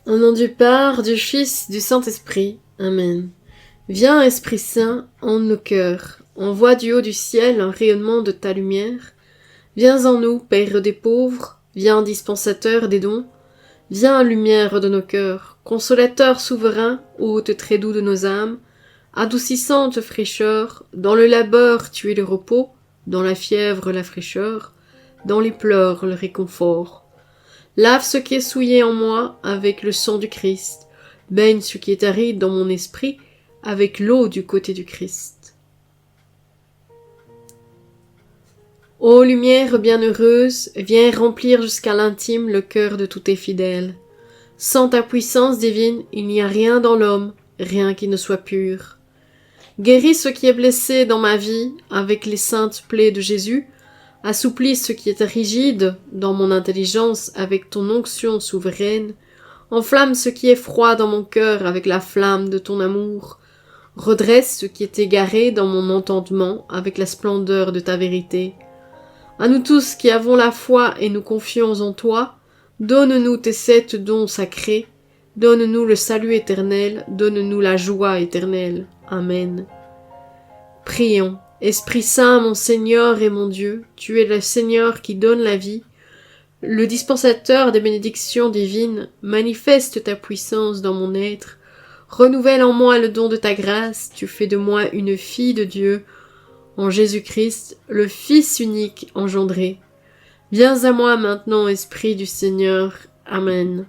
Au nom du Père, du Fils, du Saint-Esprit. Amen. Viens, Esprit Saint, en nos cœurs. Envoie du haut du ciel un rayonnement de ta lumière. Viens en nous, Père des pauvres. Viens, dispensateur des dons. Viens, lumière de nos cœurs. Consolateur souverain, hôte très doux de nos âmes. Adoucissante fraîcheur, dans le labeur tu es le repos, dans la fièvre la fraîcheur, dans les pleurs le réconfort. Lave ce qui est souillé en moi avec le sang du Christ. Baigne ce qui est aride dans mon esprit avec l'eau du côté du Christ. Ô lumière bienheureuse, viens remplir jusqu'à l'intime le cœur de tous tes fidèles. Sans ta puissance divine, il n'y a rien dans l'homme, rien qui ne soit pur. Guéris ce qui est blessé dans ma vie avec les saintes plaies de Jésus. Assouplis ce qui est rigide dans mon intelligence avec ton onction souveraine. Enflamme ce qui est froid dans mon cœur avec la flamme de ton amour. Redresse ce qui est égaré dans mon entendement avec la splendeur de ta vérité. À nous tous qui avons la foi et nous confions en toi, donne-nous tes 7 dons sacrés, donne-nous le salut éternel, donne-nous la joie éternelle. Amen. Prions. Esprit Saint, mon Seigneur et mon Dieu, tu es le Seigneur qui donne la vie, le dispensateur des bénédictions divines, manifeste ta puissance dans mon être, renouvelle en moi le don de ta grâce, tu fais de moi une fille de Dieu, en Jésus-Christ, le Fils unique engendré. Viens à moi maintenant, Esprit du Seigneur. Amen.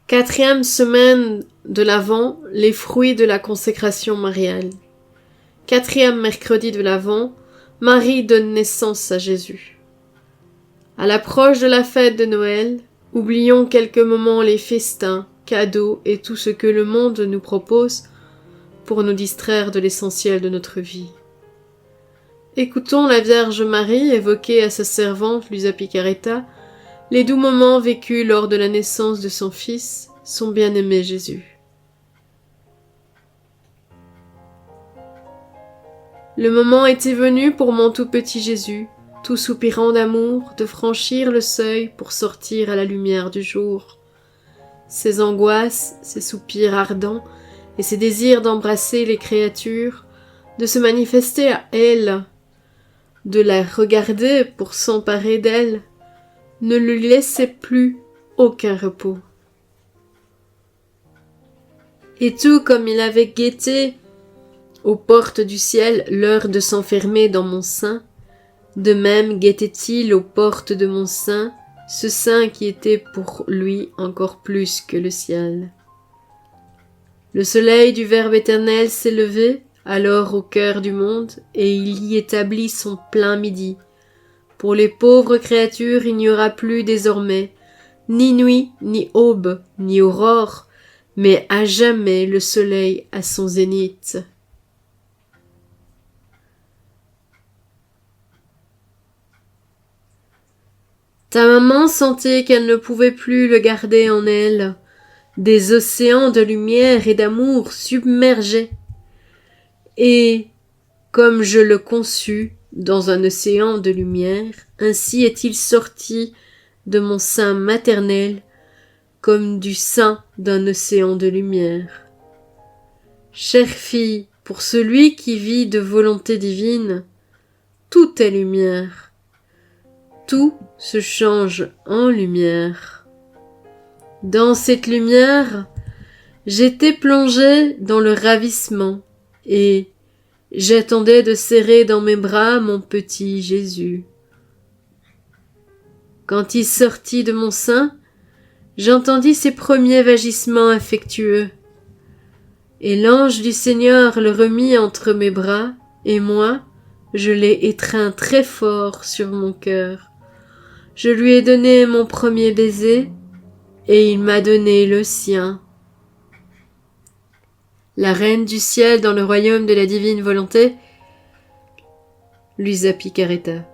Quatrième semaine de l'Avent, les fruits de la consécration mariale. Quatrième mercredi de l'Avent, Marie donne naissance à Jésus. À l'approche de la fête de Noël, oublions quelques moments les festins, cadeaux et tout ce que le monde nous propose pour nous distraire de l'essentiel de notre vie. Écoutons la Vierge Marie évoquer à sa servante Luisa Picaretta les doux moments vécus lors de la naissance de son fils, son bien-aimé Jésus. Le moment était venu pour mon tout petit Jésus, tout soupirant d'amour, de franchir le seuil pour sortir à la lumière du jour. Ses angoisses, ses soupirs ardents et ses désirs d'embrasser les créatures, de se manifester à elles, de la regarder pour s'emparer d'elle, ne lui laissait plus aucun repos. Et tout comme il avait guetté aux portes du ciel l'heure de s'enfermer dans mon sein, de même guettait-il aux portes de mon sein, ce sein qui était pour lui encore plus que le ciel. Le soleil du Verbe éternel s'est levé alors au cœur du monde, et il y établit son plein midi. Pour les pauvres créatures, il n'y aura plus désormais ni nuit, ni aube, ni aurore, mais à jamais le soleil à son zénith. Ta maman sentait qu'elle ne pouvait plus le garder en elle. Des océans de lumière et d'amour submergeaient. Et, comme je le conçus, dans un océan de lumière, ainsi est-il sorti de mon sein maternel, comme du sein d'un océan de lumière. Chère fille, pour celui qui vit de volonté divine, tout est lumière. Tout se change en lumière. Dans cette lumière, j'étais plongée dans le ravissement et j'attendais de serrer dans mes bras mon petit Jésus. Quand il sortit de mon sein, j'entendis ses premiers vagissements affectueux, et l'ange du Seigneur le remit entre mes bras, et moi, je l'ai étreint très fort sur mon cœur. Je lui ai donné mon premier baiser, et il m'a donné le sien. La reine du ciel dans le royaume de la divine volonté, Luisa Picaretta.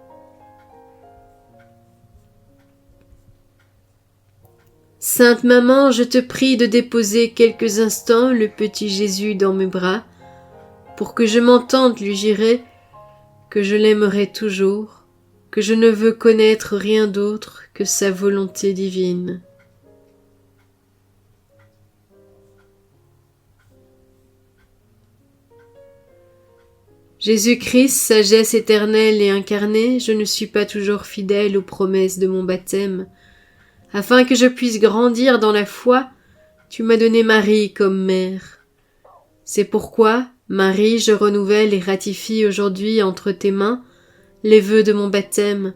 Sainte Maman, je te prie de déposer quelques instants le petit Jésus dans mes bras, pour que je m'entende lui jurer que je l'aimerai toujours, que je ne veux connaître rien d'autre que sa volonté divine. Jésus-Christ, sagesse éternelle et incarnée, je ne suis pas toujours fidèle aux promesses de mon baptême. Afin que je puisse grandir dans la foi, tu m'as donné Marie comme mère. C'est pourquoi, Marie, je renouvelle et ratifie aujourd'hui entre tes mains les vœux de mon baptême.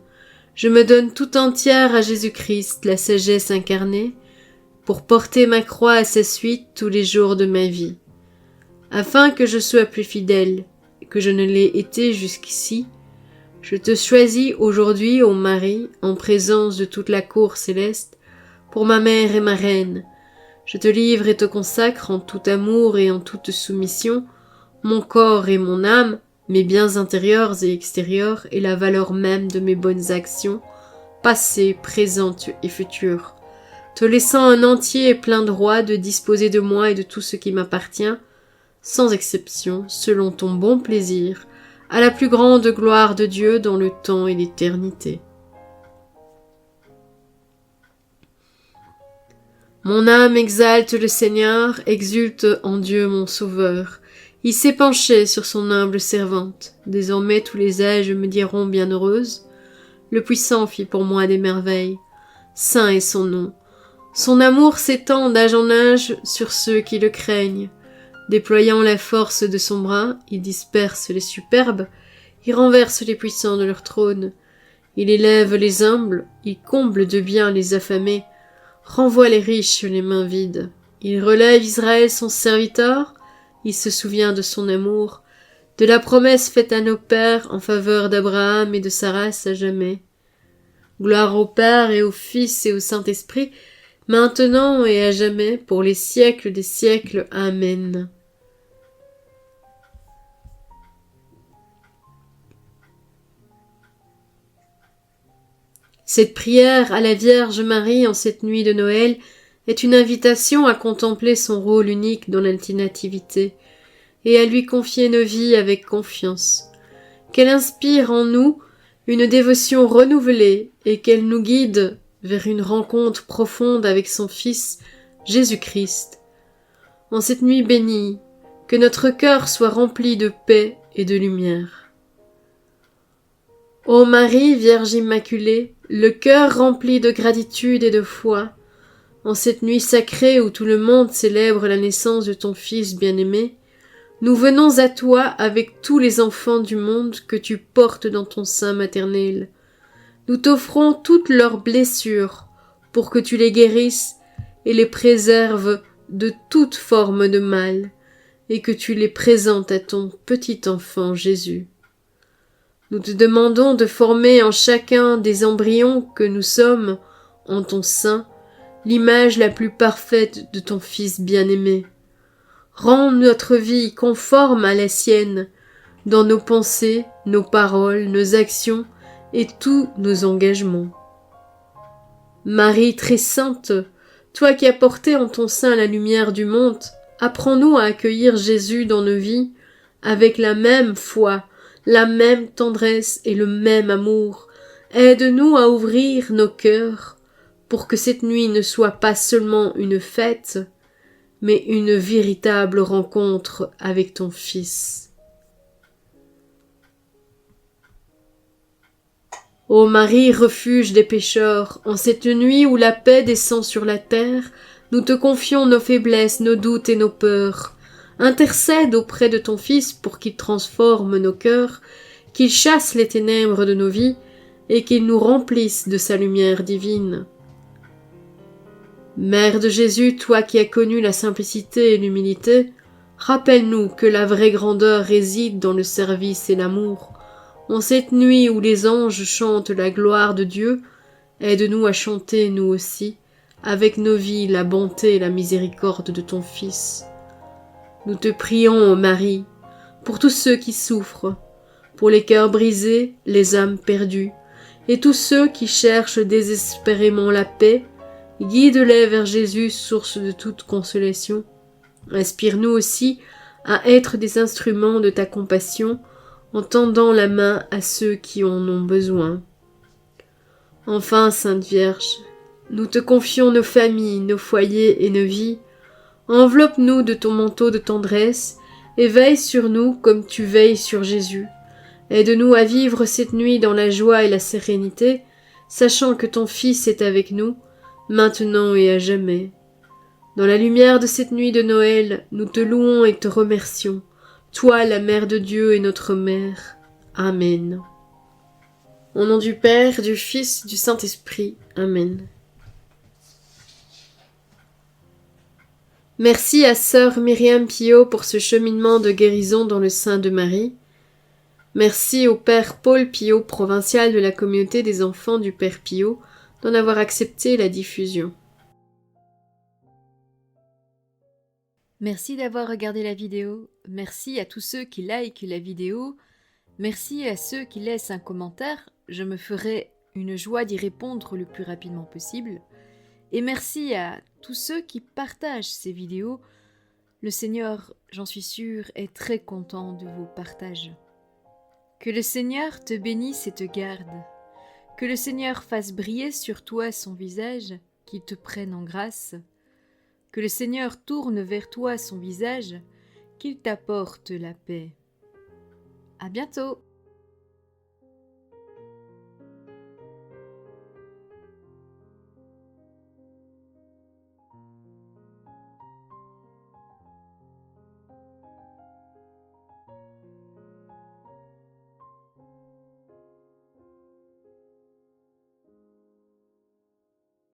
Je me donne tout entière à Jésus-Christ, la sagesse incarnée, pour porter ma croix à sa suite tous les jours de ma vie. Afin que je sois plus fidèle que je ne l'ai été jusqu'ici, je te choisis aujourd'hui, ô Marie, en présence de toute la cour céleste, pour ma mère et ma reine. Je te livre et te consacre en tout amour et en toute soumission, mon corps et mon âme, mes biens intérieurs et extérieurs et la valeur même de mes bonnes actions, passées, présentes et futures, te laissant un entier et plein droit de disposer de moi et de tout ce qui m'appartient, sans exception, selon ton bon plaisir, à la plus grande gloire de Dieu dans le temps et l'éternité. Mon âme exalte le Seigneur, exulte en Dieu mon Sauveur. Il s'est penché sur son humble servante. Désormais tous les âges me diront bienheureuse. Le Puissant fit pour moi des merveilles. Saint est son nom. Son amour s'étend d'âge en âge sur ceux qui le craignent. Déployant la force de son bras, il disperse les superbes, il renverse les puissants de leur trône. Il élève les humbles, il comble de bien les affamés, renvoie les riches les mains vides. Il relève Israël son serviteur, il se souvient de son amour, de la promesse faite à nos pères en faveur d'Abraham et de sa race à jamais. Gloire au Père et au Fils et au Saint-Esprit, maintenant et à jamais, pour les siècles des siècles. Amen. Cette prière à la Vierge Marie en cette nuit de Noël est une invitation à contempler son rôle unique dans l'alternativité et à lui confier nos vies avec confiance. Qu'elle inspire en nous une dévotion renouvelée et qu'elle nous guide vers une rencontre profonde avec son Fils, Jésus-Christ. En cette nuit bénie, que notre cœur soit rempli de paix et de lumière. Ô Marie, Vierge Immaculée, le cœur rempli de gratitude et de foi, en cette nuit sacrée où tout le monde célèbre la naissance de ton Fils bien-aimé, nous venons à toi avec tous les enfants du monde que tu portes dans ton sein maternel. Nous t'offrons toutes leurs blessures pour que tu les guérisses et les préserves de toute forme de mal, et que tu les présentes à ton petit enfant Jésus. Nous te demandons de former en chacun des embryons que nous sommes, en ton sein, l'image la plus parfaite de ton Fils bien-aimé. Rends notre vie conforme à la sienne, dans nos pensées, nos paroles, nos actions et tous nos engagements. Marie très sainte, toi qui as porté en ton sein la lumière du monde, apprends-nous à accueillir Jésus dans nos vies avec la même foi, la même tendresse et le même amour. Aide-nous à ouvrir nos cœurs pour que cette nuit ne soit pas seulement une fête, mais une véritable rencontre avec ton Fils. Ô Marie, refuge des pécheurs, en cette nuit où la paix descend sur la terre, nous te confions nos faiblesses, nos doutes et nos peurs. Intercède auprès de ton Fils pour qu'il transforme nos cœurs, qu'il chasse les ténèbres de nos vies et qu'il nous remplisse de sa lumière divine. Mère de Jésus, toi qui as connu la simplicité et l'humilité, rappelle-nous que la vraie grandeur réside dans le service et l'amour. En cette nuit où les anges chantent la gloire de Dieu, aide-nous à chanter nous aussi, avec nos vies, la bonté et la miséricorde de ton Fils. Nous te prions, ô Marie, pour tous ceux qui souffrent, pour les cœurs brisés, les âmes perdues, et tous ceux qui cherchent désespérément la paix, guide-les vers Jésus, source de toute consolation. Inspire-nous aussi à être des instruments de ta compassion, en tendant la main à ceux qui en ont besoin. Enfin, Sainte Vierge, nous te confions nos familles, nos foyers et nos vies. Enveloppe-nous de ton manteau de tendresse et veille sur nous comme tu veilles sur Jésus. Aide-nous à vivre cette nuit dans la joie et la sérénité, sachant que ton Fils est avec nous, maintenant et à jamais. Dans la lumière de cette nuit de Noël, nous te louons et te remercions, toi la Mère de Dieu et notre Mère. Amen. Au nom du Père, du Fils, du Saint-Esprit. Amen. Merci à sœur Myriam Pio pour ce cheminement de guérison dans le sein de Marie. Merci au Père Paul Pio, provincial de la communauté des enfants du Père Pio, d'en avoir accepté la diffusion. Merci d'avoir regardé la vidéo. Merci à tous ceux qui likent la vidéo. Merci à ceux qui laissent un commentaire. Je me ferai une joie d'y répondre le plus rapidement possible. Et merci à tous ceux qui partagent ces vidéos. Le Seigneur, j'en suis sûre, est très content de vos partages. Que le Seigneur te bénisse et te garde. Que le Seigneur fasse briller sur toi son visage, qu'il te prenne en grâce. Que le Seigneur tourne vers toi son visage, qu'il t'apporte la paix. À bientôt!